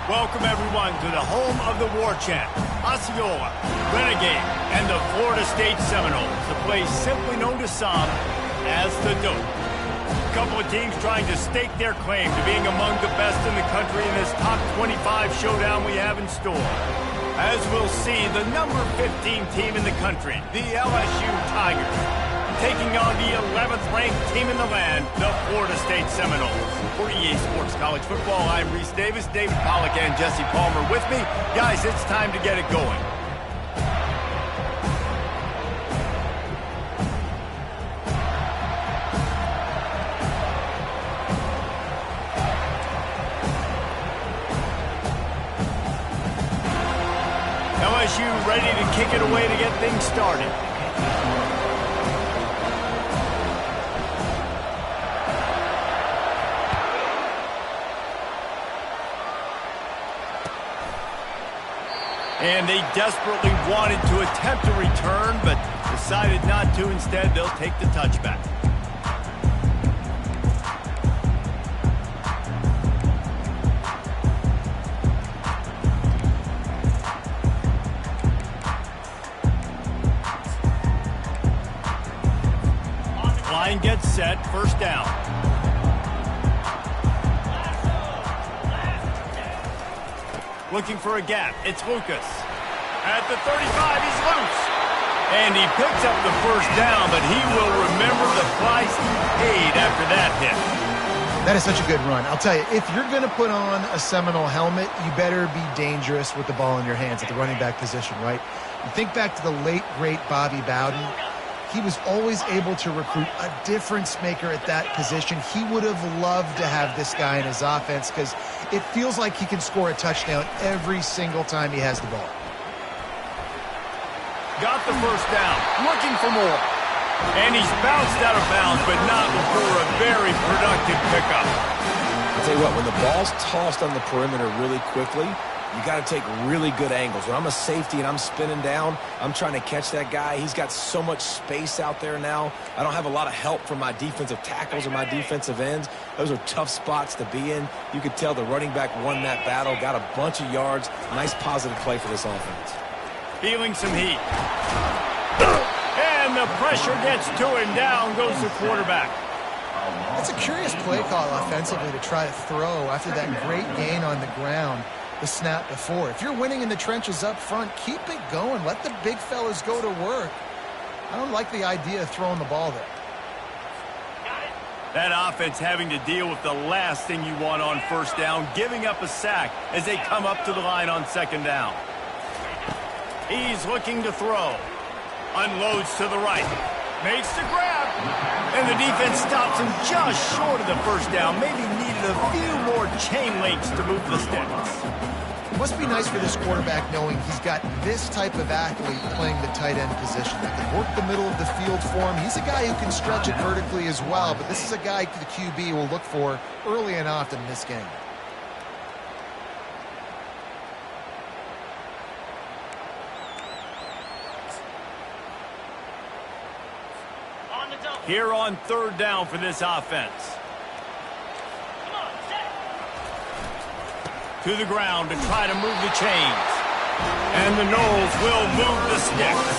Welcome, everyone, to the home of the War Chant, Osceola, Renegade, and the Florida State Seminoles, the place simply known to some as the Dope. A couple of teams trying to stake their claim to being among the best in the country in this top 25 showdown we have in store. As we'll see, the number 15 team in the country, the LSU Tigers, taking on the 11th ranked team in the land, the Florida State Seminoles. For EA Sports College Football, I'm Reese Davis, David Pollack, and Jesse Palmer with me. Guys, it's time to get it going. LSU ready to kick it away to get things started. And they desperately wanted to attempt a return, but decided not to. Instead, they'll take the touchback. Line gets set, first down. Looking for a gap. It's Lucas. At the 35, he's loose. And he picks up the first down, but he will remember the price he paid after that hit. That is such a good run. I'll tell you, if you're going to put on a Seminole helmet, you better be dangerous with the ball in your hands at the running back position, right? You think back to the late, great Bobby Bowden. He was always able to recruit a difference maker at that position. He would have loved to have this guy in his offense because it feels like he can score a touchdown every single time he has the ball. Got the first down, looking for more. And he's bounced out of bounds, but not before a very productive pickup. I'll tell you what, when the ball's tossed on the perimeter really quickly, you got to take really good angles. When I'm a safety and I'm spinning down, I'm trying to catch that guy. He's got so much space out there now. I don't have a lot of help from my defensive tackles or my defensive ends. Those are tough spots to be in. You could tell the running back won that battle, got a bunch of yards. Nice positive play for this offense. Feeling some heat. And the pressure gets to him. Down goes the quarterback. That's a curious play call offensively to try to throw after that great gain on the ground. The snap before. If you're winning in the trenches up front, keep it going. Let the big fellas go to work. I don't like the idea of throwing the ball there. That offense having to deal with the last thing you want on first down, giving up a sack as they come up to the line on second down. He's looking to throw. Unloads to the right. Makes the grab. And the defense stops him just short of the first down. Maybe needed a few more chain links to move the sticks. It must be nice for this quarterback knowing he's got this type of athlete playing the tight end position. That can work the middle of the field for him. He's a guy who can stretch it vertically as well, but this is a guy the QB will look for early and often in this game. Here on third down for this offense. To the ground to try to move the chains. And the Noles will move the sticks.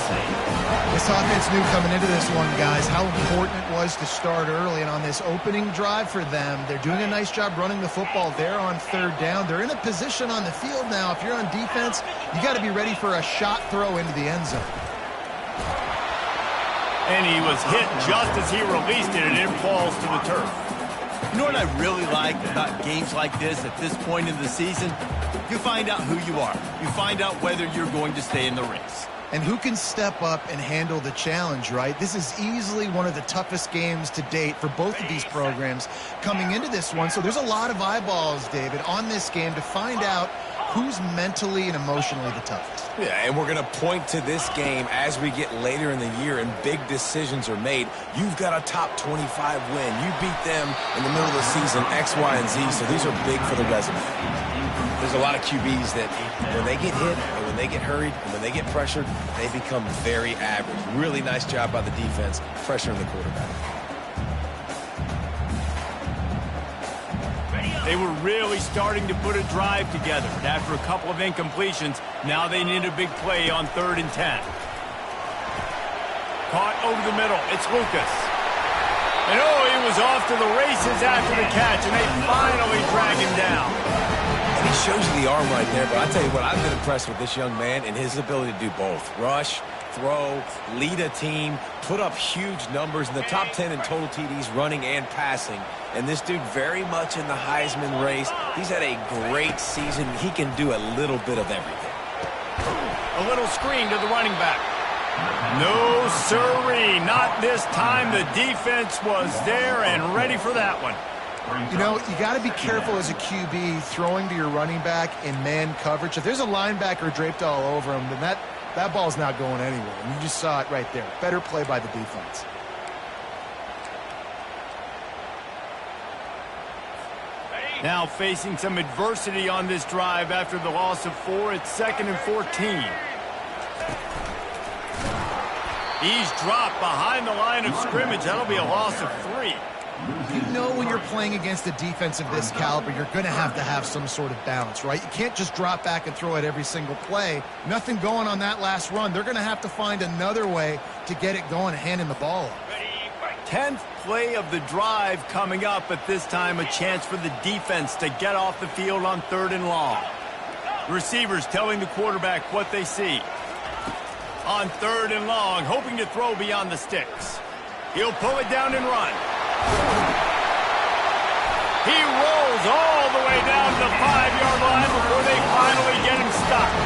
This offense knew coming into this one, guys, how important it was to start early. And on this opening drive for them, they're doing a nice job running the football there on third down. They're in a position on the field now. If you're on defense, you got to be ready for a shot throw into the end zone. And he was hit just as he released it, and it falls to the turf. You know what I really like about games like this at this point in the season? You find out who you are. You find out whether you're going to stay in the race. And who can step up and handle the challenge, right? This is easily one of the toughest games to date for both of these programs coming into this one. So there's a lot of eyeballs, David, on this game to find out who's mentally and emotionally the toughest. Yeah, and we're going to point to this game as we get later in the year and big decisions are made. You've got a top 25 win. You beat them in the middle of the season, X, Y, and Z, so these are big for the resume. There's a lot of QBs that when they get hit and when they get hurried and when they get pressured, they become very average. Really nice job by the defense pressuring the quarterback. Ready up. They were really starting to put a drive together. After a couple of incompletions, now they need a big play on 3rd and 10. Caught over the middle. It's Lucas. And oh, he was off to the races after the catch, and they finally drag him down. And he shows you the arm right there, but I tell you what, I've been impressed with this young man and his ability to do both. Rush, throw, lead a team, put up huge numbers in the top 10 in total TDs running and passing. And this dude very much in the Heisman race. He's had a great season. He can do a little bit of everything. A little screen to the running back. No sirree, not this time. The defense was there and ready for that one. You know, you got to be careful as a QB throwing to your running back in man coverage. If there's a linebacker draped all over him, then that ball's not going anywhere. And you just saw it right there. Better play by the defense. Now facing some adversity on this drive after the loss of 4. It's 2nd and 14. He's dropped behind the line of scrimmage. That'll be a loss of 3. You know when you're playing against a defense of this caliber, you're going to have some sort of balance, right? You can't just drop back and throw it every single play. Nothing going on that last run. They're going to have to find another way to get it going and handing the ball off. 10th play of the drive coming up, but this time a chance for the defense to get off the field on 3rd and long. Receivers telling the quarterback what they see. On 3rd and long, hoping to throw beyond the sticks. He'll pull it down and run. He rolls all the way down to the 5-yard line before they finally get him stopped.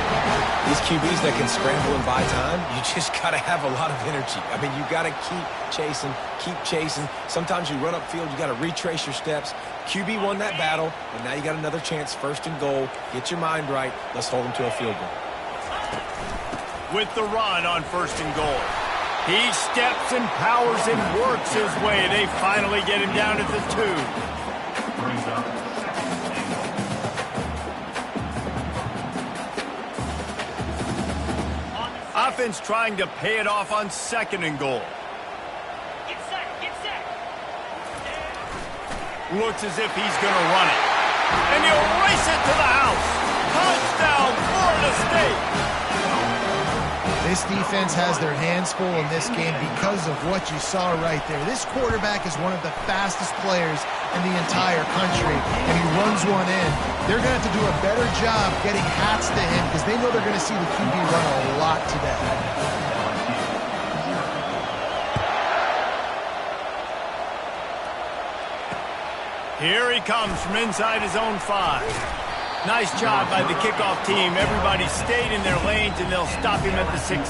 These QBs that can scramble and buy time, you just got to have a lot of energy. I mean, you got to keep chasing, keep chasing. Sometimes you run upfield, you got to retrace your steps. QB won that battle, and now you got another chance, 1st and goal. Get your mind right. Let's hold them to a field goal. With the run on 1st and goal. He steps and powers and works his way. They finally get him down at the 2. Offense trying to pay it off on 2nd and goal. Get set. Looks as if he's going to run it. And he'll race it to the house. Touchdown, Florida State. This defense has their hands full in this game because of what you saw right there. This quarterback is one of the fastest players in the entire country, and he runs one in. They're going to have to do a better job getting hats to him because they know they're going to see the QB run a lot today. Here he comes from inside his own 5. Nice job by the kickoff team. Everybody stayed in their lanes, and they'll stop him at the 16.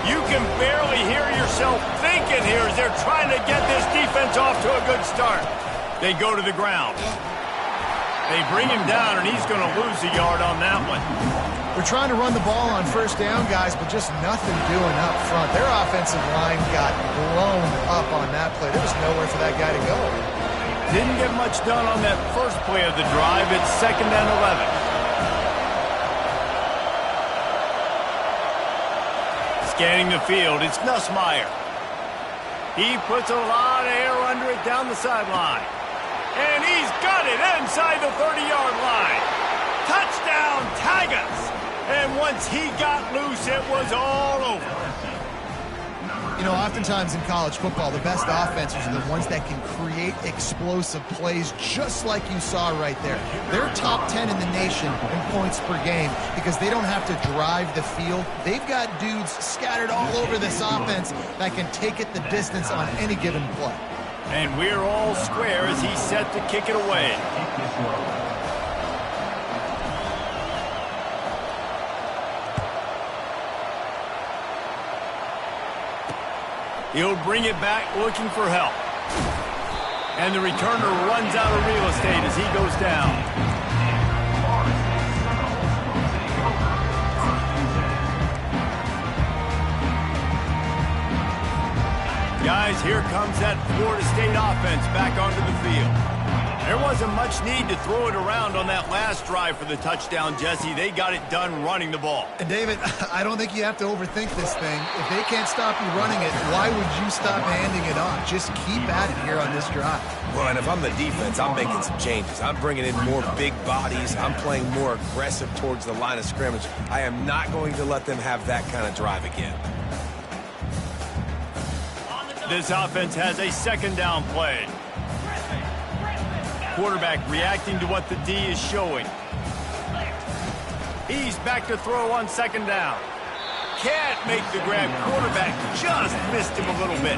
You can barely hear yourself thinking here as they're trying to get this defense off to a good start. They go to the ground. They bring him down, and he's going to lose a yard on that one. We're trying to run the ball on 1st down, guys, but just nothing doing up front. Their offensive line got blown up on that play. There was nowhere for that guy to go. Didn't get much done on that first play of the drive. It's 2nd and 11. Scanning the field, it's Nussmeier. He puts a lot of air under it down the sideline. And he's got it inside the 30-yard line. Touchdown, Tigers. And once he got loose, it was all over. You know, oftentimes in college football, the best offenses are the ones that can create explosive plays just like you saw right there. They're top 10 in the nation in points per game because they don't have to drive the field. They've got dudes scattered all over this offense that can take it the distance on any given play. And we're all square as he's set to kick it away. He'll bring it back looking for help. And the returner runs out of real estate as he goes down. Guys, here comes that Florida State offense back onto the field. There was a wasn't much need to throw it around on that last drive for the touchdown, Jesse. They got it done running the ball. And David, I don't think you have to overthink this thing. If they can't stop you running it, why would you stop handing it off? Just keep at it here on this drive. Well, and if I'm the defense, I'm making some changes. I'm bringing in more big bodies. I'm playing more aggressive towards the line of scrimmage. I am not going to let them have that kind of drive again. This offense has a second down play. Quarterback reacting to what the D is showing. He's back to throw on second down. Can't make the grab. Quarterback just missed him a little bit.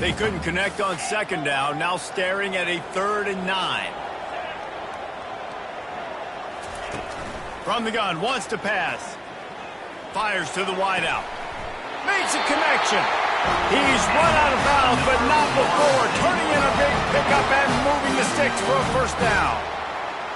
They couldn't connect on second down. Now staring at a 3rd and 9. From the gun, wants to pass. Fires to the wideout. Makes a connection. He's run out of bounds, but not before. Turning in a big pickup and moving the sticks for a first down.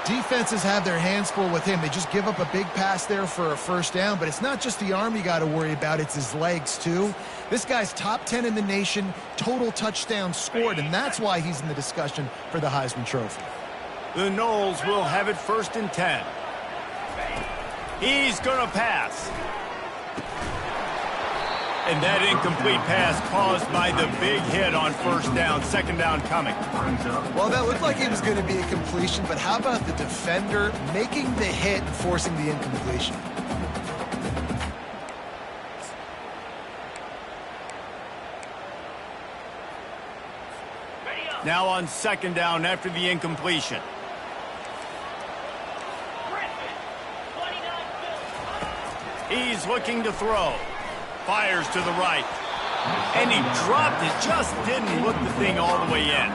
Defenses have their hands full with him. They just give up a big pass there for a first down, but it's not just the arm you got to worry about, it's his legs too. This guy's top 10 in the nation, total touchdowns scored, and that's why he's in the discussion for the Heisman Trophy. The Noles will have it 1st and 10. He's going to pass. And that incomplete pass caused by the big hit on first down. Second down coming. Well, that looked like it was going to be a completion, but how about the defender making the hit and forcing the incompletion? Now on second down after the incompletion. He's looking to throw. Fires to the right. And he dropped it. Just didn't look the thing all the way in.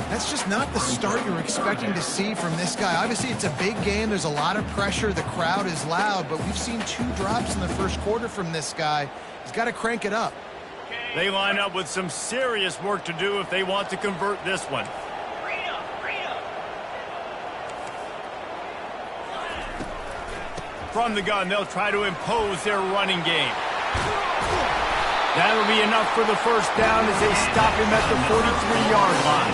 That's just not the start you're expecting to see from this guy. Obviously, it's a big game. There's a lot of pressure. The crowd is loud, but we've seen 2 drops in the first quarter from this guy. He's got to crank it up. They line up with some serious work to do if they want to convert this one. From the gun, they'll try to impose their running game. That'll be enough for the first down as they stop him at the 43-yard line.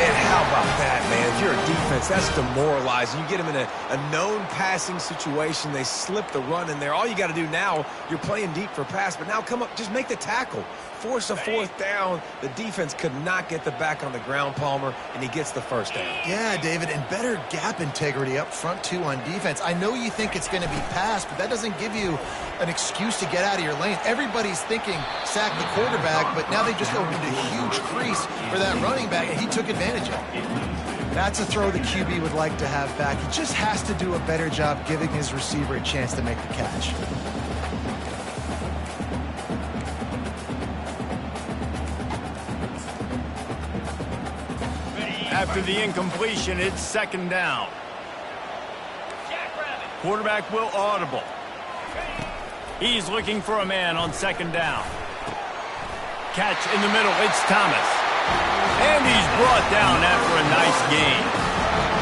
And how about that, man? If you're a defense, that's demoralizing. You get them in a known passing situation. They slip the run in there. All you got to do now, you're playing deep for pass, but now come up, just make the tackle. Force a 4th down. The defense could not get the back on the ground, Palmer, and he gets the first down. Yeah, David, and better gap integrity up front, too, on defense. I know you think it's going to be pass, but that doesn't give you an excuse to get out of your lane. Everybody's thinking sack the quarterback, but now they just opened a huge crease for that running back, and he took advantage of it. That's a throw the QB would like to have back. He just has to do a better job giving his receiver a chance to make the catch. After the incompletion, it's second down. Quarterback will audible. He's looking for a man on second down. Catch in the middle, it's Thomas. And he's brought down after a nice gain.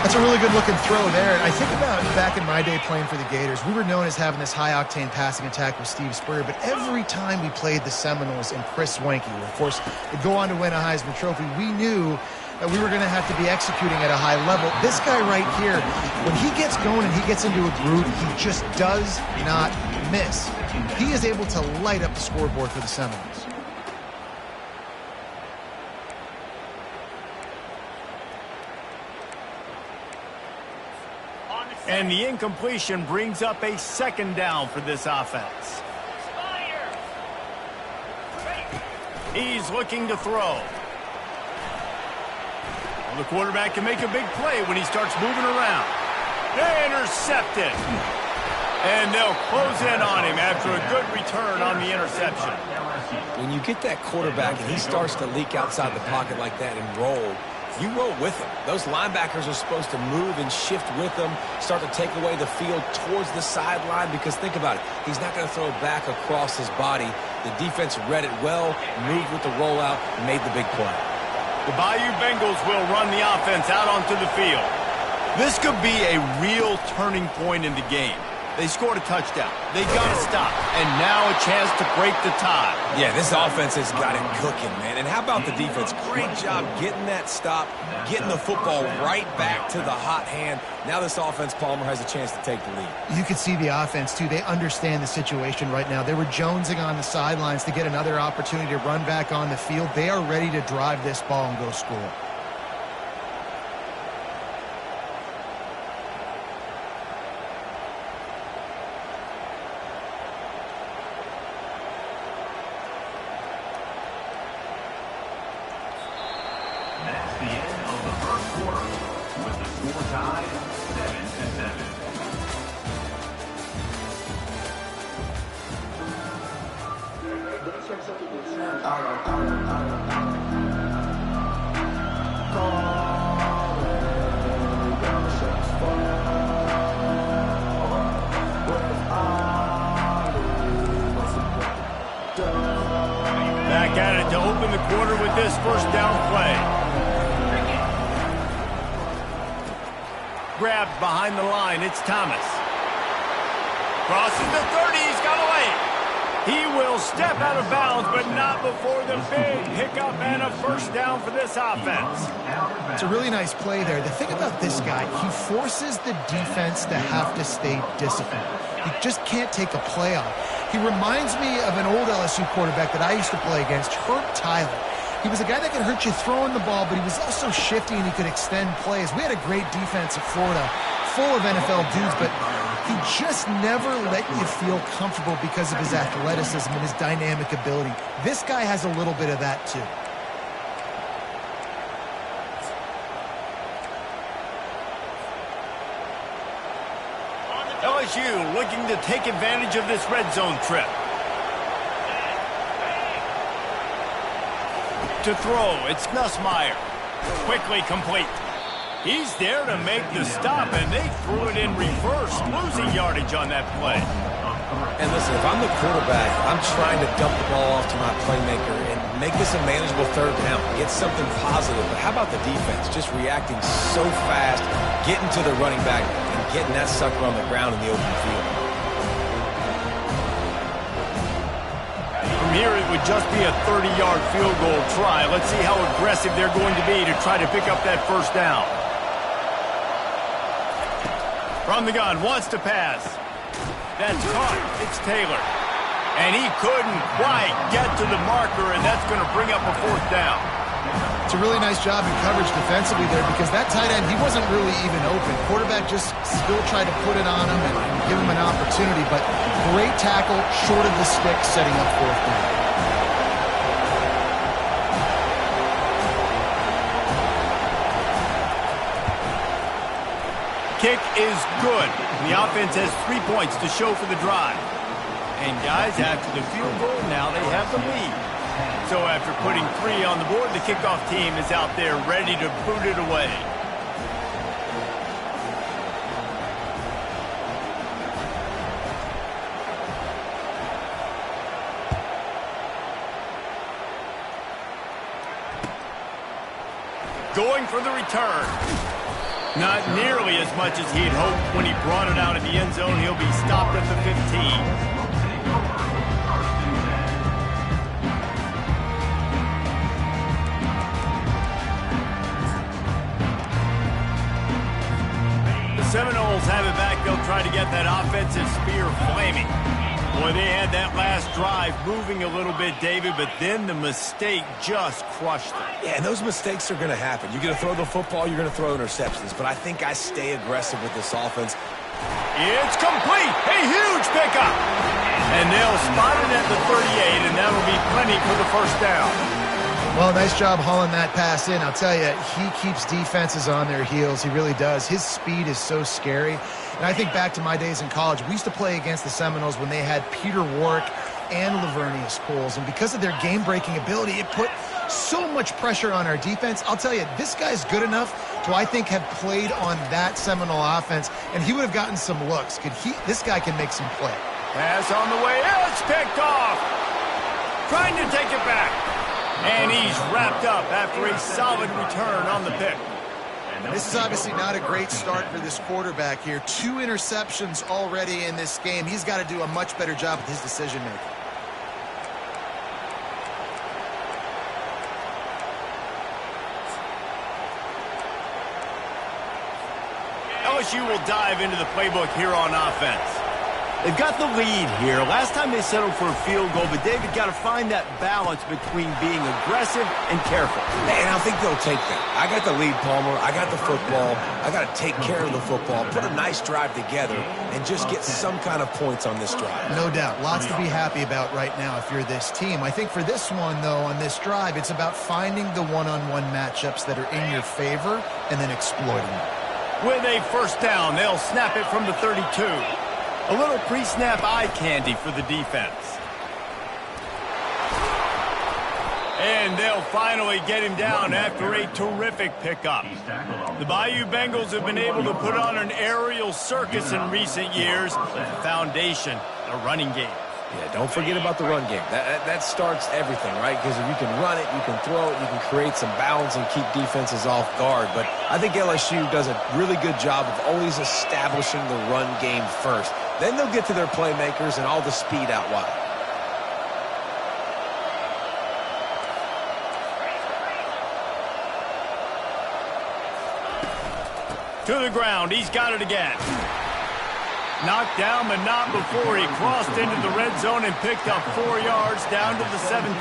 That's a really good-looking throw there. I think about back in my day playing for the Gators, we were known as having this high-octane passing attack with Steve Spurrier, but every time we played the Seminoles and Chris Swanky, who, of course, would go on to win a Heisman Trophy, we knew that we were going to have to be executing at a high level. This guy right here, when he gets going and he gets into a groove, he just does not miss. He is able to light up the scoreboard for the Seminoles. And the incompletion brings up a second down for this offense. He's looking to throw. Well, the quarterback can make a big play when he starts moving around. Intercepted. And they'll close in on him after a good return on the interception. When you get that quarterback and he starts to leak outside the pocket like that and roll, you roll with him. Those linebackers are supposed to move and shift with them, start to take away the field towards the sideline, because think about it, he's not going to throw back across his body. The defense read it well, moved with the rollout, and made the big play. The Bayou Bengals will run the offense out onto the field. This could be a real turning point in the game. They scored a touchdown. They got to stop. And now a chance to break the tie. Yeah, this offense has got it cooking, man. And how about the defense? Great job getting that stop, getting the football right back to the hot hand. Now this offense, Palmer, has a chance to take the lead. You can see the offense, too. They understand the situation right now. They were jonesing on the sidelines to get another opportunity to run back on the field. They are ready to drive this ball and go score. Back at it to open the quarter with this first down play. Grabbed behind the line, it's Thomas. Crosses the 30, he's got away. He will step out of bounds, but not before the big pickup and a first down for this offense. It's a really nice play there. The thing about this guy, he forces the defense to have to stay disciplined. He just can't take a play off. He reminds me of an old LSU quarterback that I used to play against, Herb Tyler. He was a guy that could hurt you throwing the ball, but he was also shifty and he could extend plays. We had a great defense at Florida, full of NFL dudes, but he just never let you feel comfortable because of his athleticism and his dynamic ability. This guy has a little bit of that, too. LSU looking to take advantage of this red zone trip. To throw, it's Nussmeier. Quickly complete. He's there to make the stop, and they threw it in reverse, losing yardage on that play. And listen, if I'm the quarterback, I'm trying to dump the ball off to my playmaker and make this a manageable third down, get something positive. But how about the defense just reacting so fast, getting to the running back, and getting that sucker on the ground in the open field? From here, it would just be a 30-yard field goal try. Let's see how aggressive they're going to be to try to pick up that first down. From the gun, wants to pass. That's caught. It's Taylor. And he couldn't quite get to the marker, and that's going to bring up a fourth down. It's a really nice job in coverage defensively there because that tight end, he wasn't really even open. Quarterback just still tried to put it on him and give him an opportunity, but great tackle, short of the stick, setting up fourth down. Kick is good. The offense has 3 points to show for the drive. And guys, after the field goal, now they have the lead. So after putting 3 on the board, the kickoff team is out there ready to boot it away. Going for the return. Not nearly as much as he'd hoped when he brought it out of the end zone. He'll be stopped at the 15. Seminoles have it back. They'll try to get that offensive spear flaming. Boy, they had that last drive moving a little bit, David, but then the mistake just crushed them. Yeah, and those mistakes are going to happen. You're going to throw the football, you're going to throw interceptions. But I think I stay aggressive with this offense. It's complete. A huge pickup. And they'll spot it at the 38, and that'll be plenty for the first down. Well, nice job hauling that pass in. I'll tell you, he keeps defenses on their heels. He really does. His speed is so scary. And I think back to my days in college. We used to play against the Seminoles when they had Peter Warwick and Lavernius Coles. And because of their game-breaking ability, it put so much pressure on our defense. I'll tell you, this guy's good enough to, I think, have played on that Seminole offense, and he would have gotten some looks. This guy can make some play. Pass on the way. It's picked off. Trying to take it back. And he's wrapped up after a solid return on the pick. This is obviously not a great start for this quarterback here. 2 interceptions already in this game. He's got to do a much better job with his decision-making. LSU will dive into the playbook here on offense. They've got the lead here. Last time they settled for a field goal, but David got to find that balance between being aggressive and careful. And I think they'll take that. I got the lead, Palmer. I got the football. I got to take care of the football, put a nice drive together, and just get some kind of points on this drive. No doubt. Lots to be happy about right now if you're this team. I think for this one, though, on this drive, it's about finding the one-on-one matchups that are in your favor and then exploiting them. With a first down, they'll snap it from the 32. A little pre-snap eye candy for the defense. And they'll finally get him down after a terrific pickup. The Bayou Bengals have been able to put on an aerial circus in recent years. The foundation, the running game. Yeah, don't forget about the run game. That starts everything, right? Because if you can run it, you can throw it, you can create some balance and keep defenses off guard. But I think LSU does a really good job of always establishing the run game first. Then they'll get to their playmakers and all the speed out wide. To the ground, he's got it again. Knocked down, but not before he crossed into the red zone and picked up 4 yards down to the 17.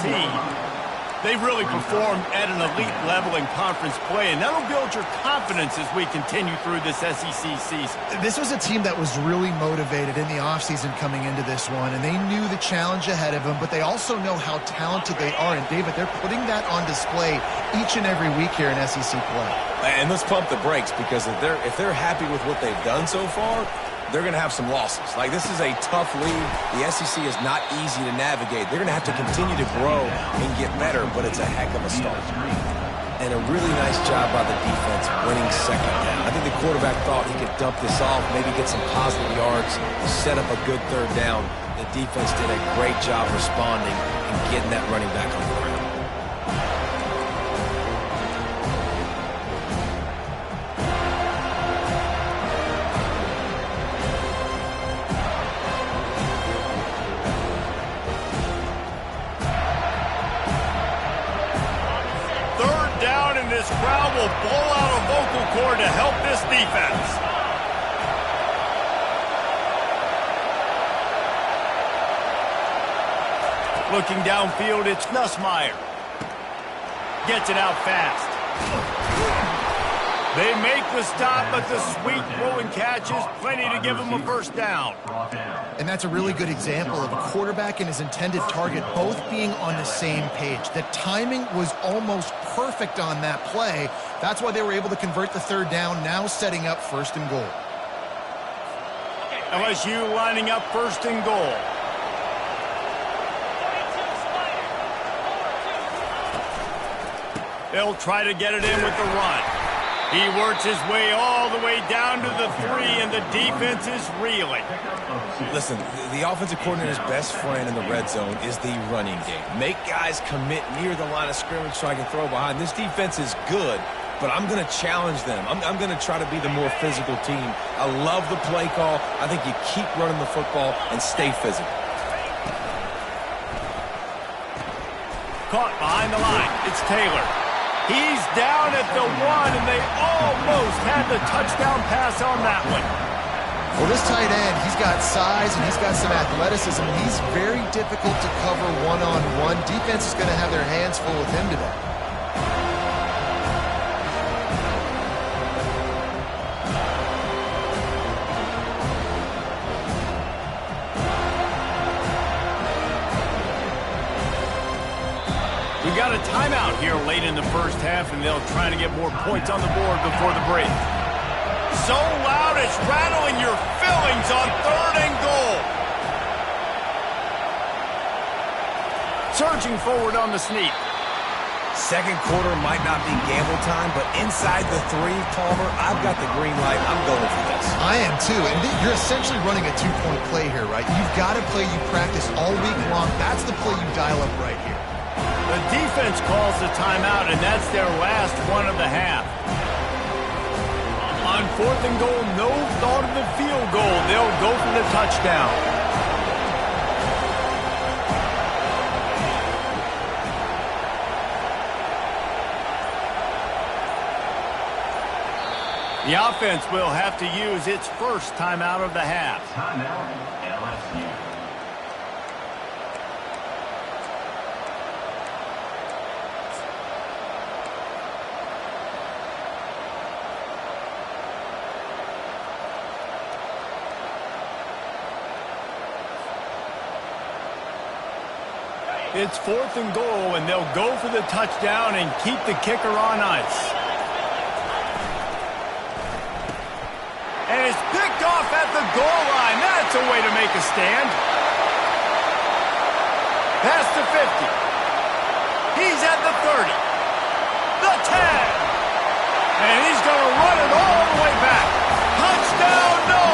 They've really performed at an elite level in conference play, and that'll build your confidence as we continue through this SEC season. This was a team that was really motivated in the offseason coming into this one, and they knew the challenge ahead of them, but they also know how talented they are. And, David, they're putting that on display each and every week here in SEC play. And let's pump the brakes, because if they're happy with what they've done so far, they're going to have some losses. Like, this is a tough league. The SEC is not easy to navigate. They're going to have to continue to grow and get better, but it's a heck of a start. And a really nice job by the defense winning second down. I think the quarterback thought he could dump this off, maybe get some positive yards, set up a good third down. The defense did a great job responding and getting that running back on the ground. This crowd will blow out a vocal cord to help this defense. Looking downfield, it's Nussmeier. Gets it out fast. They make the stop, but the sweet throw and catch is plenty to give them a first down. And that's a really good example of a quarterback and his intended target both being on the same page. The timing was almost perfect on that play. That's why they were able to convert the third down, now setting up first and goal. LSU lining up first and goal. They'll try to get it in with the run. He works his way all the way down to the 3, and the defense is reeling. Listen, the offensive coordinator's best friend in the red zone is the running game. Make guys commit near the line of scrimmage so I can throw behind. This defense is good, but I'm going to challenge them. I'm going to try to be the more physical team. I love the play call. I think you keep running the football and stay physical. Caught behind the line. It's Taylor. He's down at the 1, and they almost had the touchdown pass on that one. Well, this tight end, he's got size and he's got some athleticism. He's very difficult to cover one-on-one. Defense is going to have their hands full with him today. We got a timeout here late in the first half, and they'll try to get more points on the board before the break. So loud it's rattling your fillings on 3rd and goal. Surging forward on the sneak. Second quarter might not be gamble time, but inside the 3, Palmer, I've got the green light. I'm going for this. I am too, and you're essentially running a 2-point play here, right? You've got a play you practice all week long. That's the play you dial up right here. The defense calls the timeout, and that's their last one of the half. On 4th and goal, no thought of the field goal. They'll go for the touchdown. The offense will have to use its first timeout of the half. Timeout, LSU. It's 4th and goal, and they'll go for the touchdown and keep the kicker on ice. And it's picked off at the goal line. That's a way to make a stand. Past the 50. He's at the 30. The 10. And he's going to run it all the way back. Touchdown, no!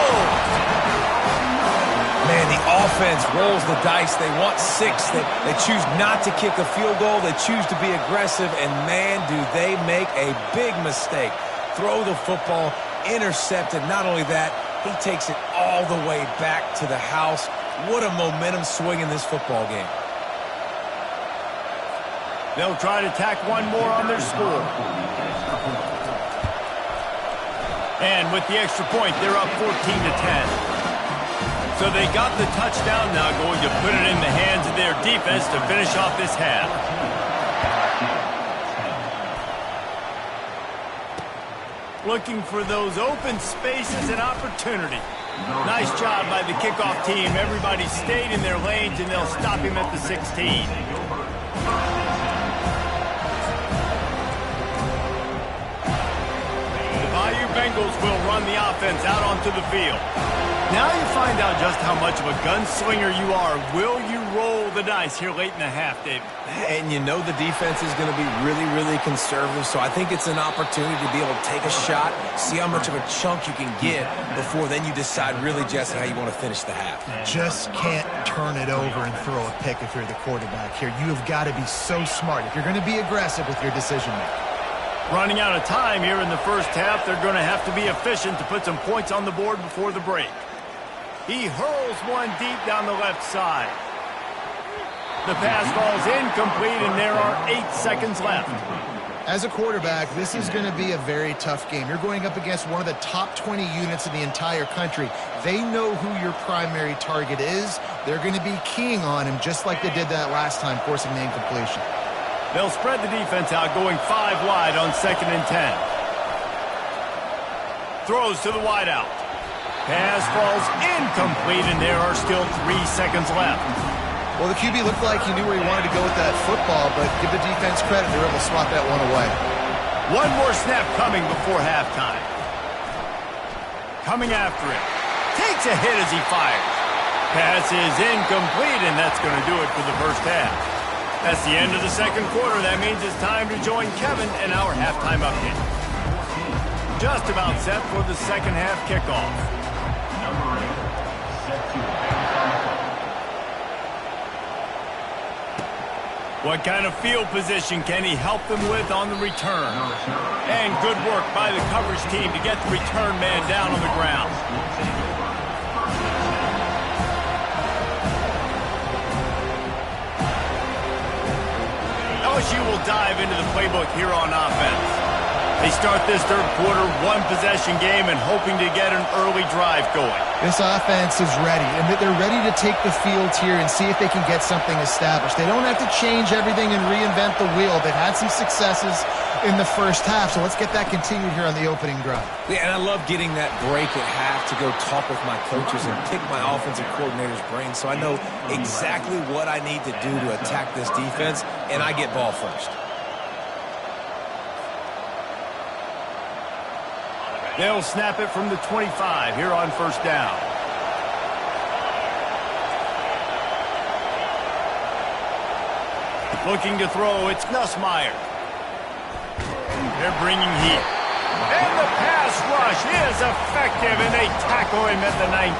Man, the offense rolls the dice. They want 6. They choose not to kick a field goal. They choose to be aggressive. And, man, do they make a big mistake. Throw the football. Intercepted. Not only that, he takes it all the way back to the house. What a momentum swing in this football game. They'll try to tack one more on their score. And with the extra point, they're up 14-10. So they got the touchdown, now going to put it in the hands of their defense to finish off this half. Looking for those open spaces and opportunity. Nice job by the kickoff team. Everybody stayed in their lanes, and they'll stop him at the 16. The Bayou Bengals will run the offense out onto the field. Now you find out just how much of a gunslinger you are. Will you roll the dice here late in the half, David? And you know the defense is going to be really, really conservative, so I think it's an opportunity to be able to take a shot, see how much of a chunk you can get before then you decide really, Jesse, how you want to finish the half. Just can't turn it over and throw a pick if you're the quarterback here. You have got to be so smart if you're going to be aggressive with your decision-making. Running out of time here in the first half, they're going to have to be efficient to put some points on the board before the break. He hurls one deep down the left side. The pass falls incomplete, and there are 8 seconds left. As a quarterback, this is going to be a very tough game. You're going up against one of the top 20 units in the entire country. They know who your primary target is. They're going to be keying on him just like they did that last time, forcing the incompletion. They'll spread the defense out, going 5 wide on 2nd and 10. Throws to the wideout. Pass falls incomplete, and there are still 3 seconds left. Well, the QB looked like he knew where he wanted to go with that football, but give the defense credit, they were able to swat that one away. One more snap coming before halftime. Coming after it. Takes a hit as he fires. Pass is incomplete, and that's going to do it for the first half. That's the end of the second quarter. That means it's time to join Kevin in our halftime update. Just about set for the second half kickoff. What kind of field position can he help them with on the return? And good work by the coverage team to get the return man down on the ground. LSU will dive into the playbook here on offense. They start this third quarter, 1-possession game, and hoping to get an early drive going. This offense is ready, and they're ready to take the field here and see if they can get something established. They don't have to change everything and reinvent the wheel. They've had some successes in the first half, so let's get that continued here on the opening drive. Yeah, and I love getting that break at half to go talk with my coaches and pick my offensive coordinator's brain so I know exactly what I need to do to attack this defense, and I get ball first. They'll snap it from the 25 here on first down. Looking to throw, it's Nussmeier. They're bringing heat. And the pass rush is effective, and they tackle him at the 19.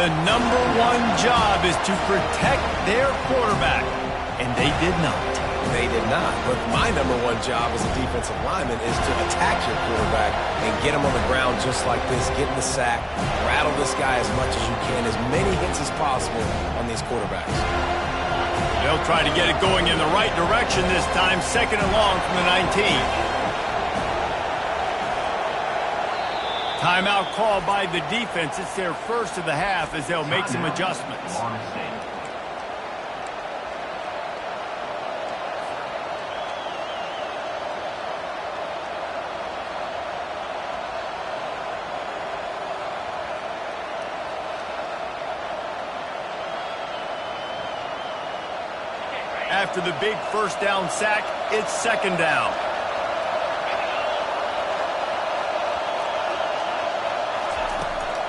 The number one job is to protect their quarterback, and they did not. They did not. But my number one job as a defensive lineman is to attack your quarterback and get him on the ground just like this, get in the sack, rattle this guy as much as you can, as many hits as possible on these quarterbacks. They'll try to get it going in the right direction this time, 2nd and long from the 19. Timeout called by the defense. It's their first of the half as they'll make some adjustments. After the big first down sack, it's 2nd down.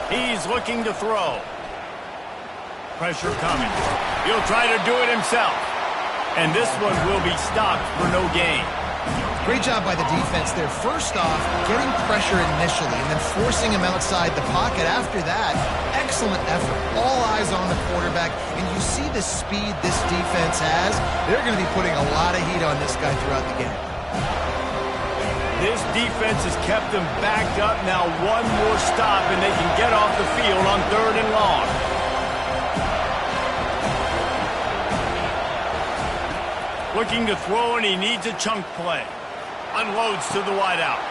He's looking to throw. Pressure coming. He'll try to do it himself. And this one will be stopped for no gain. Great job by the defense there. First off, getting pressure initially and then forcing him outside the pocket. After that, excellent effort. All eyes on the quarterback. And you see the speed this defense has. They're going to be putting a lot of heat on this guy throughout the game. This defense has kept them backed up. Now one more stop and they can get off the field on 3rd and long. Looking to throw, and he needs a chunk play. Unloads to the wideout.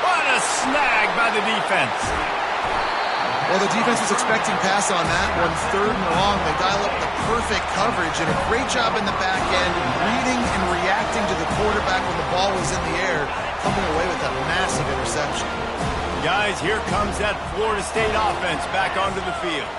What a snag by the defense. Well, the defense was expecting pass on that one. 3rd and long. They dial up the perfect coverage and a great job in the back end, reading and reacting to the quarterback when the ball was in the air, coming away with a massive interception. Guys, here comes that Florida State offense back onto the field.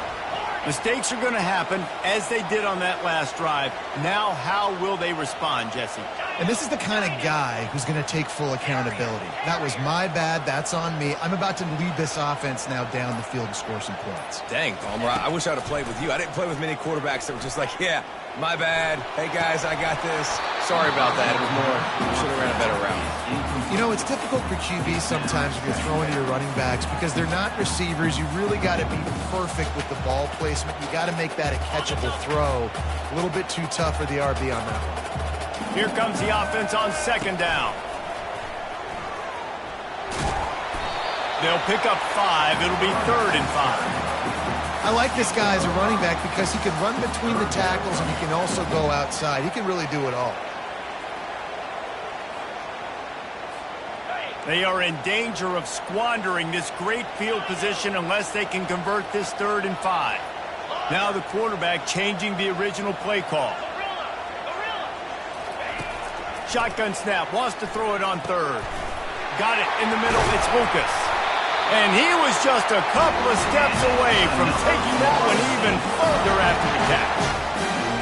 Mistakes are going to happen, as they did on that last drive. Now, how will they respond, Jesse? And this is the kind of guy who's going to take full accountability. That was my bad. That's on me. I'm about to lead this offense now down the field and score some points. Dang, Palmer, I wish I would have played with you. I didn't play with many quarterbacks that were just like, yeah, my bad. Hey, guys, I got this. Sorry about that. It was more, we should have ran a better route. You know, it's difficult for QBs sometimes if you're throwing to your running backs because they're not receivers. You really got to be perfect with the ball placement. You got to make that a catchable throw. A little bit too tough for the RB on that one. Here comes the offense on 2nd down. They'll pick up 5. It'll be 3rd and 5. I like this guy as a running back because he can run between the tackles and he can also go outside. He can really do it all. They are in danger of squandering this great field position unless they can convert this 3rd and 5. Now the quarterback changing the original play call. Shotgun snap, wants to throw it on 3rd. Got it in the middle, it's Lucas. And he was just a couple of steps away from taking that one even further after the catch.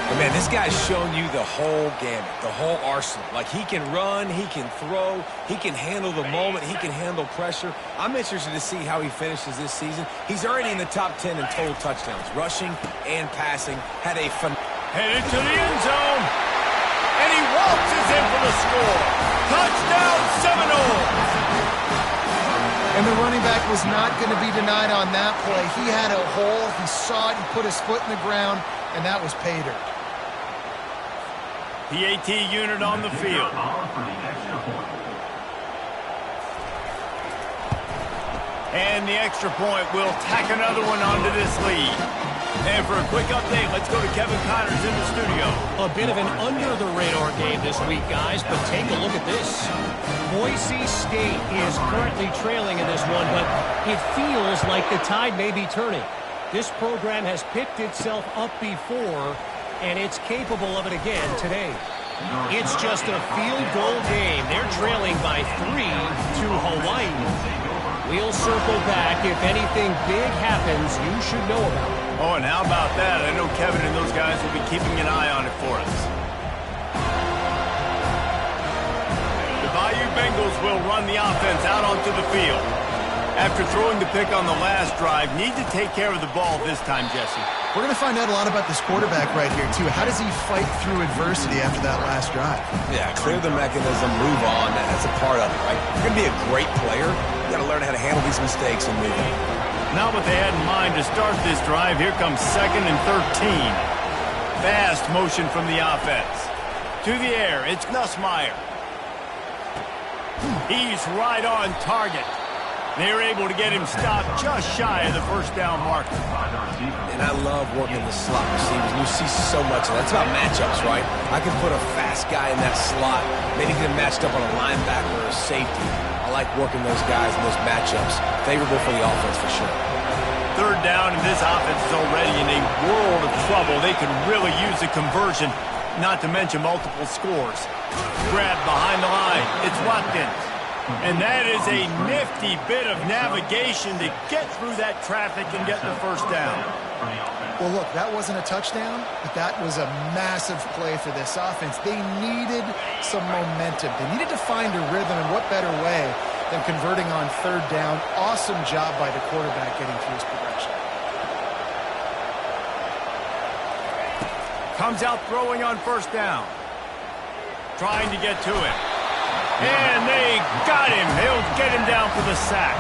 But man, this guy's shown you the whole gamut, the whole arsenal. Like, he can run, he can throw, he can handle the moment, he can handle pressure. I'm interested to see how he finishes this season. He's already in the top 10 in total touchdowns, rushing and passing. Had a headed to the end zone. And he waltzes in for the score. Touchdown Seminoles. And the running back was not going to be denied on that play. He had a hole, he saw it, he put his foot in the ground, and that was pay dirt. The AT unit on the field. And the extra point will tack another one onto this lead. And for a quick update, let's go to Kevin Connors in the studio. A bit of an under-the-radar game this week, guys, but take a look at this. Boise State is currently trailing in this one, but it feels like the tide may be turning. This program has picked itself up before, and it's capable of it again today. It's just a field goal game. They're trailing by 3 to Hawaii. We'll circle back. If anything big happens, you should know about it. Oh, and how about that? I know Kevin and those guys will be keeping an eye on it for us. The Bayou Bengals will run the offense out onto the field. After throwing the pick on the last drive, need to take care of the ball this time, Jesse. We're going to find out a lot about this quarterback right here, too. How does he fight through adversity after that last drive? Yeah, clear the mechanism, move on. That's a part of it, right? You're going to be a great player. You got to learn how to handle these mistakes and move on. Not what they had in mind to start this drive. Here comes 2nd and 13. Fast motion from the offense. To the air, it's Nussmeier. He's right on target. They're able to get him stopped just shy of the first down marker. And I love working the slot receivers. You see so much of that. It's about matchups, right? I can put a fast guy in that slot, maybe get him matched up on a linebacker or a safety. I like working those guys in those matchups. Favorable for the offense for sure. Third down, and this offense is already in a world of trouble. They can really use a conversion, not to mention multiple scores. Grab behind the line. It's Watkins. And that is a nifty bit of navigation to get through that traffic and get the first down. Well, look, that wasn't a touchdown, but that was a massive play for this offense. They needed some momentum. They needed to find a rhythm, and what better way than converting on third down. Awesome job by the quarterback getting through his progression. Comes out throwing on first down. Trying to get to it. And they got him. They'll get him down for the sack.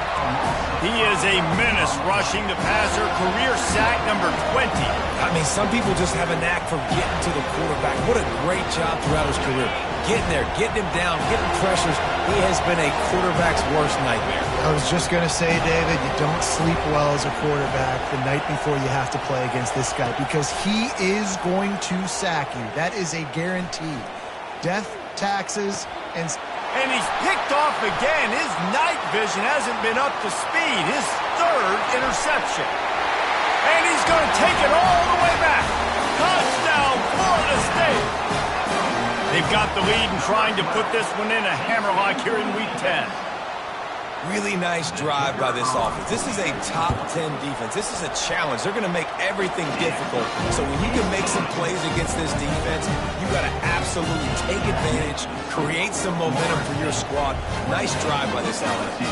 He is a menace rushing the passer. Career sack number 20. I mean, some people just have a knack for getting to the quarterback. What a great job throughout his career. Getting there, getting him down, getting pressures. He has been a quarterback's worst nightmare. I was just going to say, David, you don't sleep well as a quarterback the night before you have to play against this guy because he is going to sack you. That is a guarantee. Death, taxes, and he's picked off again. His night vision hasn't been up to speed. His third interception. And he's going to take it all the way back. Touchdown, Florida State. They've got the lead and trying to put this one in a hammerlock here in Week 10. Really nice drive by this offense. This is a top 10 defense. This is a challenge. They're going to make everything difficult. So when you can make some plays against this defense, you got to absolutely take advantage, create some momentum for your squad. Nice drive by this offense.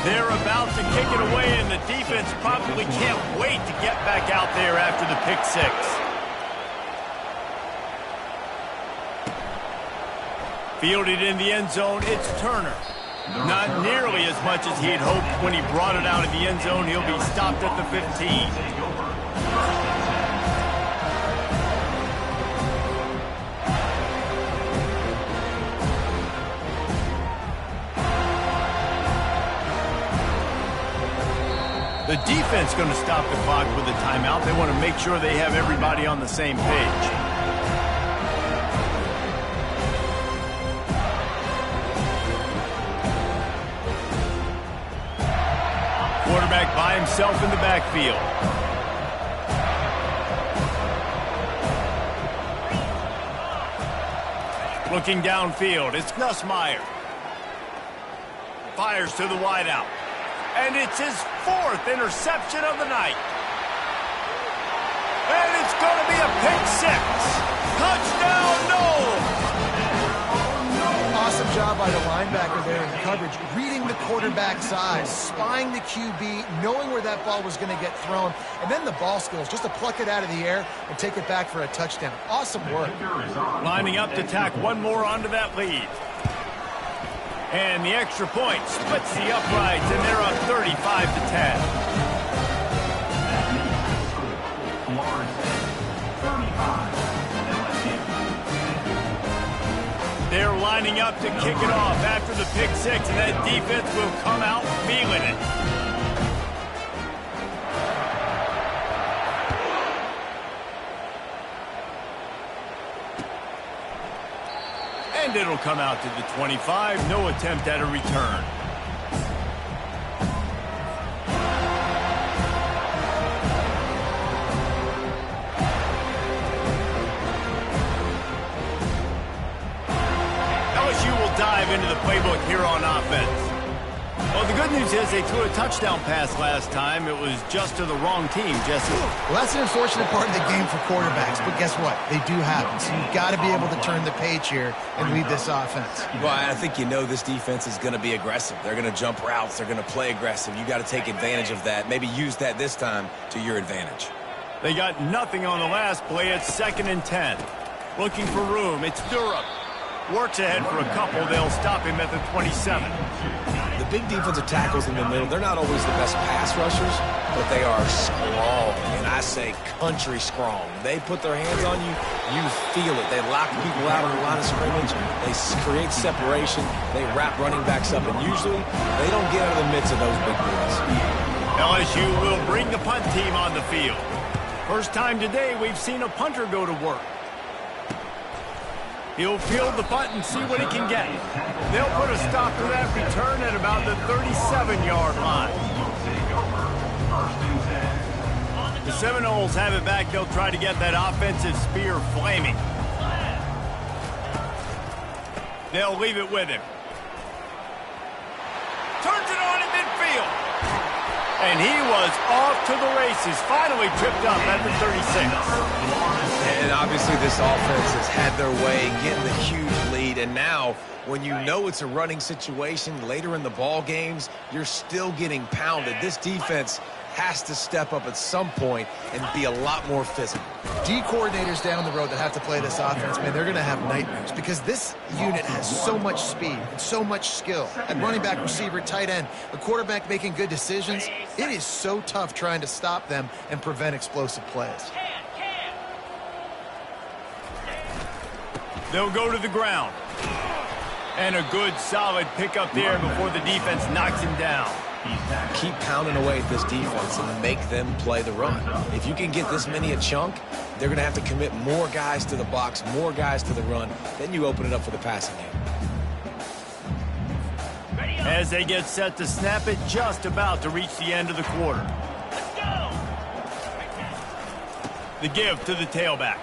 They're about to kick it away, and the defense probably can't wait to get back out there after the pick six. Fielded in the end zone, it's Turner. Not nearly as much as he had hoped when he brought it out of the end zone. He'll be stopped at the 15. The defense going to stop the clock with a timeout. They want to make sure they have everybody on the same page. Quarterback by himself in the backfield. Looking downfield, it's Nussmeier. Fires to the wideout. And it's his fourth interception of the night. And it's going to be a pick six. Touchdown, no! Awesome job by the linebacker there in the coverage, reading the quarterback's eyes, spying the QB, knowing where that ball was going to get thrown, and then the ball skills just to pluck it out of the air and take it back for a touchdown. Awesome work. Lining up to tack one more onto that lead. And the extra point splits the uprights, and they're up 35-10. They're lining up to kick it off after the pick six, and that defense will come out feeling it. And it'll come out to the 25. No attempt at a return. Dive into the playbook here on offense. Well, the good news is they threw a touchdown pass last time. It was just to the wrong team, Jesse. Well, that's an unfortunate part of the game for quarterbacks, but guess what? They do happen. So you've got to be able to turn the page here and lead this offense. Well, I think you know this defense is going to be aggressive. They're going to jump routes. They're going to play aggressive. You got to take advantage of that. Maybe use that this time to your advantage. They got nothing on the last play. It's 2nd and 10. Looking for room. It's Durham. Works ahead for a couple. They'll stop him at the 27. The big defensive tackles in the middle, they're not always the best pass rushers, but they are strong, and I say country strong. They put their hands on you, you feel it. They lock people out on the line of scrimmage. They create separation. They wrap running backs up, and usually they don't get out of the midst of those big boys. LSU will bring the punt team on the field. First time today we've seen a punter go to work. He'll field the punt and see what he can get. They'll put a stop to that return at about the 37-yard line. The Seminoles have it back. They'll try to get that offensive spear flaming. They'll leave it with him. Turns it on in midfield. And he was off to the races. Finally tripped up at the 36. And obviously this offense has had their way, getting the huge lead. And now, when you know it's a running situation later in the ball games, you're still getting pounded. This defense has to step up at some point and be a lot more physical. D coordinators down the road that have to play this offense, man, they're going to have nightmares because this unit has so much speed and so much skill. At running back, receiver, tight end, the quarterback making good decisions. It is so tough trying to stop them and prevent explosive plays. They'll go to the ground. And a good, solid pickup there before the defense knocks him down. Keep pounding away at this defense and make them play the run. If you can get this many a chunk, they're going to have to commit more guys to the box, more guys to the run. Then you open it up for the passing game. As they get set to snap it, just about to reach the end of the quarter. The give to the tailback.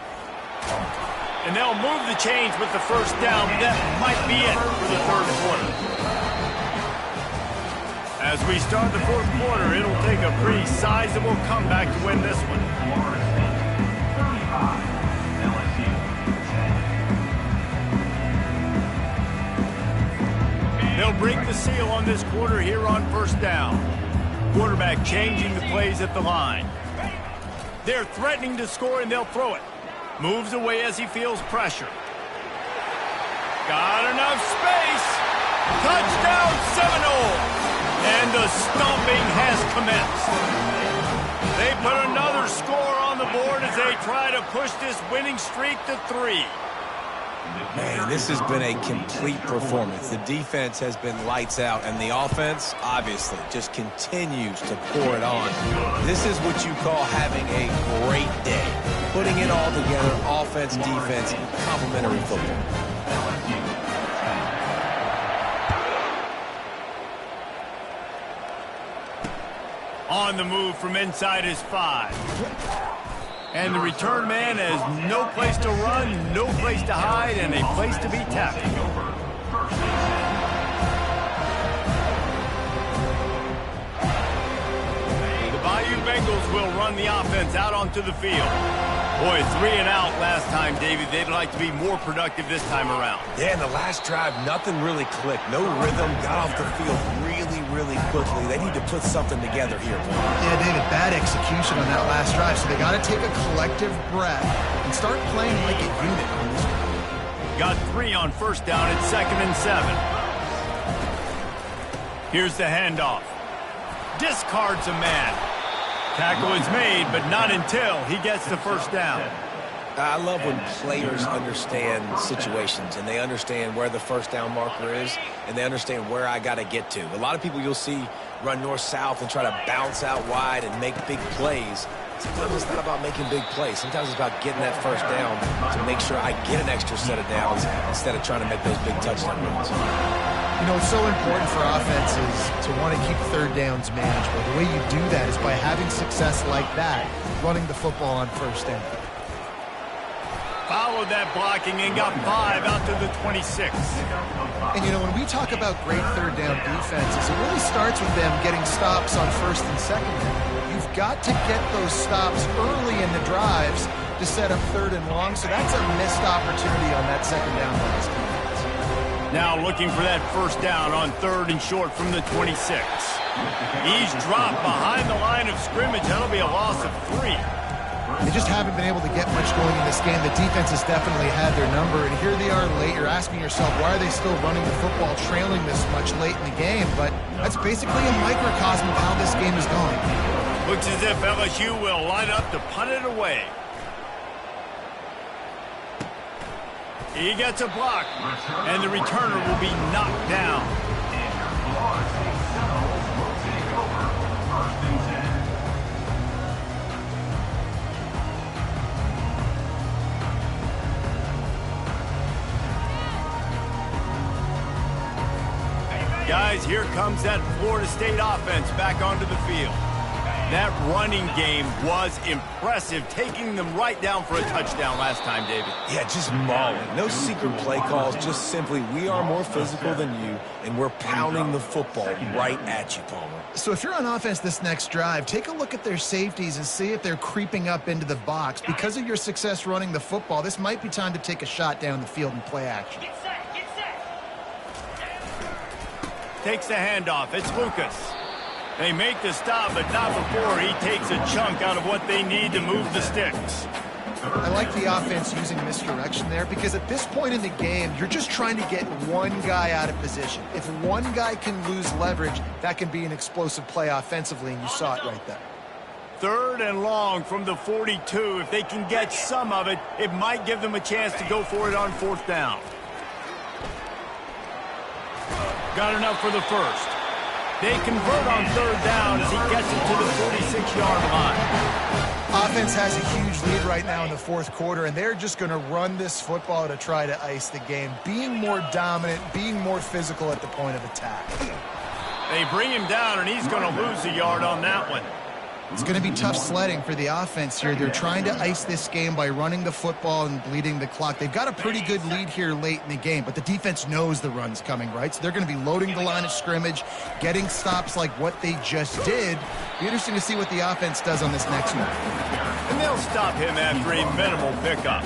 And they'll move the chains with the first down. That might be it for the third quarter. As we start the fourth quarter, it'll take a pretty sizable comeback to win this one. They'll break the seal on this quarter here on first down. Quarterback changing the plays at the line. They're threatening to score, and they'll throw it. Moves away as he feels pressure. Got enough space. Touchdown Seminoles. And the stomping has commenced. They put another score on the board as they try to push this winning streak to 3. Man, this has been a complete performance. The defense has been lights out, and the offense, obviously, just continues to pour it on. This is what you call having a great day. Putting it all together, offense, defense, complementary football. On the move from inside his 5. And the return man has no place to run, no place to hide, and a place to be tackled. The Bayou Bengals will run the offense out onto the field. Boy, 3 and out last time, David. They'd like to be more productive this time around. Yeah, in the last drive, nothing really clicked. No rhythm, got off the field really quickly. They need to put something together here. Yeah, David, bad execution on that last drive, so they got to take a collective breath and start playing like a unit on this one. Got 3 on first down at 2nd and 7. Here's the handoff. Discards a man. Tackle is made, but not until he gets the first down. I love when players understand situations and they understand where the first down marker is and they understand where I got to get to. A lot of people you'll see run north-south and try to bounce out wide and make big plays. Sometimes it's not about making big plays. Sometimes it's about getting that first down to make sure I get an extra set of downs instead of trying to make those big touchdown runs. You know, it's so important for offenses to want to keep third downs manageable. The way you do that is by having success like that, running the football on first down. Followed that blocking and got 5 out to the 26. And, you know, when we talk about great third down defenses, it really starts with them getting stops on first and second down. You've got to get those stops early in the drives to set up third and long, so that's a missed opportunity on that second down by this defense. Now looking for that first down on 3rd and short from the 26. He's dropped behind the line of scrimmage. That'll be a loss of 3. They just haven't been able to get much going in this game. The defense has definitely had their number, and here they are late. You're asking yourself, why are they still running the football, trailing this much late in the game? But that's basically a microcosm of how this game is going. Looks as if LSU will line up to punt it away. He gets a block, and the returner will be knocked down. Guys, here comes that Florida State offense back onto the field. That running game was impressive, taking them right down for a touchdown last time, David. Yeah, just mauling. No secret play calls, just simply we are more physical than you, and we're pounding the football right at you, Palmer. So if you're on offense this next drive, take a look at their safeties and see if they're creeping up into the box. Because of your success running the football, this might be time to take a shot down the field and play action. Get set, get set. Takes the handoff. It's Lucas. They make the stop, but not before he takes a chunk out of what they need to move the sticks. I like the offense using misdirection there because at this point in the game, you're just trying to get one guy out of position. If one guy can lose leverage, that can be an explosive play offensively, and you saw it right there. 3rd and long from the 42. If they can get some of it, it might give them a chance to go for it on 4th down. Got enough for the first. They convert on 3rd down as he gets it to the 46-yard line. Offense has a huge lead right now in the 4th quarter, and they're just going to run this football to try to ice the game, being more dominant, being more physical at the point of attack. They bring him down, and he's going to lose a yard on that one. It's going to be tough sledding for the offense here. They're trying to ice this game by running the football and bleeding the clock. They've got a pretty good lead here late in the game, but the defense knows the run's coming, right? So they're going to be loading the line of scrimmage, getting stops like what they just did. Be interesting to see what the offense does on this next one. And they'll stop him after a minimal pickup.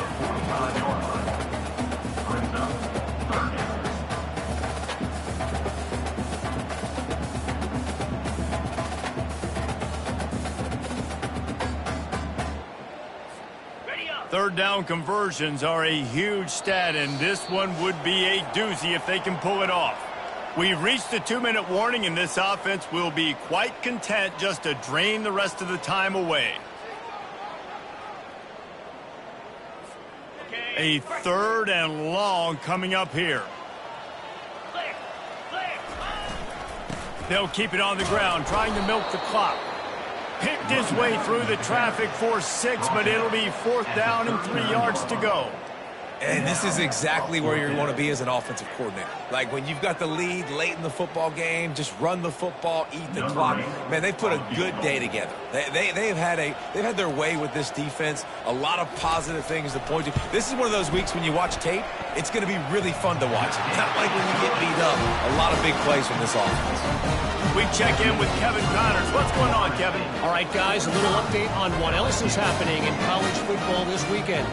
Ready up. 3rd down conversions are a huge stat, and this one would be a doozy if they can pull it off. We've reached the 2-minute warning, and this offense will be quite content just to drain the rest of the time away. A 3rd and long coming up here. Clear, clear. They'll keep it on the ground, trying to milk the clock. Picked his way through the traffic for 6, but it'll be 4th down and 3 yards to go. And this is exactly where you want to be as an offensive coordinator. Like when you've got the lead late in the football game, just run the football, eat the clock. Man, they've put a good day together. They've had their way with this defense. A lot of positive things to point to. This is one of those weeks when you watch tape, it's going to be really fun to watch. Not like when you get beat up. A lot of big plays from this offense. We check in with Kevin Connors. What's going on, Kevin? All right, guys, a little update on what else is happening in college football this weekend.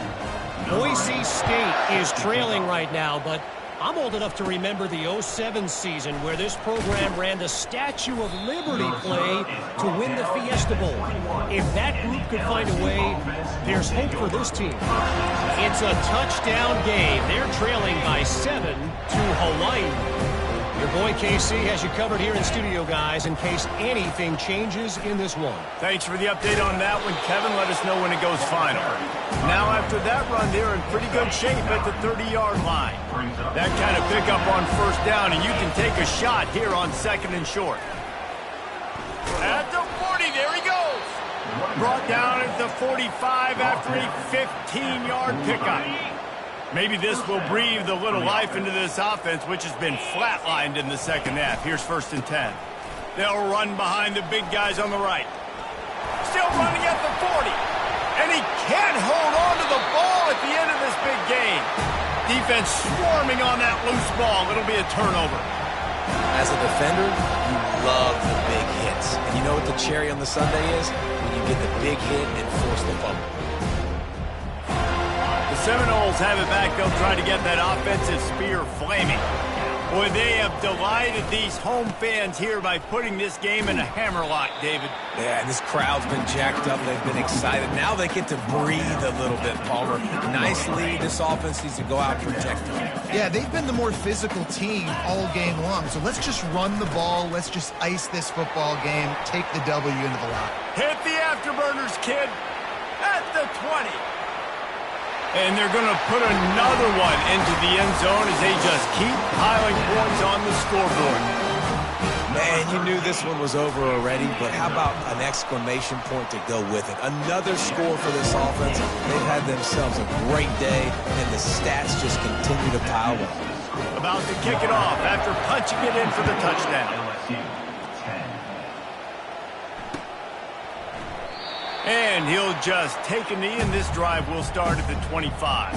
Boise State is trailing right now, but I'm old enough to remember the 07 season where this program ran the Statue of Liberty play to win the Fiesta Bowl. If that group could find a way, there's hope for this team. It's a touchdown game. They're trailing by 7 to Hawaii. Your boy KC has you covered here in studio, guys, in case anything changes in this one. Thanks for the update on that one, Kevin. Let us know when it goes final. Now, after that run, they're in pretty good shape at the 30-yard line. That kind of pickup on 1st down, and you can take a shot here on 2nd and short. At the 40, there he goes. Brought down at the 45 after a 15-yard pickup. Maybe this will breathe a little life into this offense, which has been flatlined in the 2nd half. Here's 1st and 10. They'll run behind the big guys on the right. Still running at the 40. And he can't hold on to the ball at the end of this big game. Defense swarming on that loose ball. It'll be a turnover. As a defender, you love the big hits. And you know what the cherry on the sundae is? When you get the big hit and force the fumble. The Seminoles have it back. They'll try to get that offensive spear flaming. Boy, they have delighted these home fans here by putting this game in a hammerlock, David. Yeah, and this crowd's been jacked up. They've been excited. Now they get to breathe a little bit, Palmer. Nice lead. This offense needs to go out and protect them. Yeah, they've been the more physical team all game long. So let's just run the ball. Let's just ice this football game. Take the W into the lock. Hit the afterburners, kid. At the 20. And they're going to put another one into the end zone as they just keep piling points on the scoreboard. Man, you knew this one was over already, but how about an exclamation point to go with it? Another score for this offense. They've had themselves a great day, and the stats just continue to pile up. About to kick it off after punching it in for the touchdown. LSU 10. And he'll just take a knee, and this drive will start at the 25.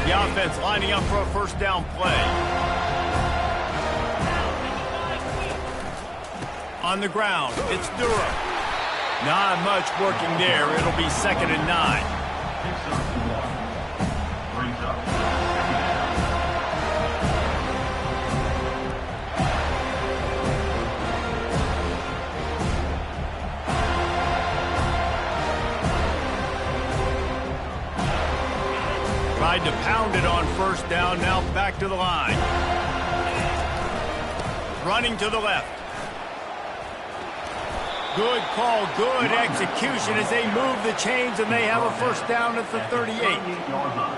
The offense lining up for a first down play. On the ground, it's Durham. Not much working there. It'll be 2nd and 9. Brings up. Tried to pound it on first down, now back to the line. Running to the left. Good call, good execution as they move the chains, and they have a first down at the 38. 38-yard line.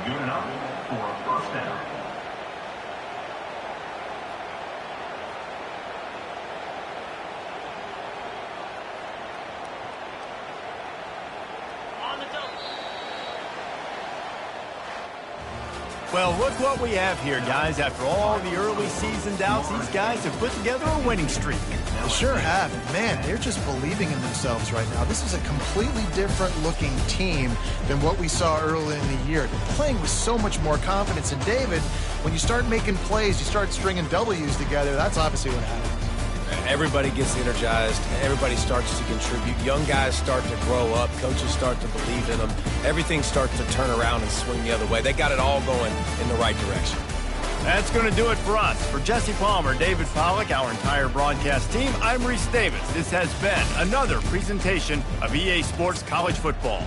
Good enough for a first down. On the double. Well, look what we have here, guys. After all the early season doubts, these guys have put together a winning streak. They sure have. And man, they're just believing in themselves right now. This is a completely different looking team than what we saw early in the year. They're playing with so much more confidence. And David, when you start making plays, you start stringing W's together, that's obviously what happens. Everybody gets energized. Everybody starts to contribute. Young guys start to grow up. Coaches start to believe in them. Everything starts to turn around and swing the other way. They got it all going in the right direction. That's going to do it for us. For Jesse Palmer, David Pollack, our entire broadcast team, I'm Reese Davis. This has been another presentation of EA Sports College Football.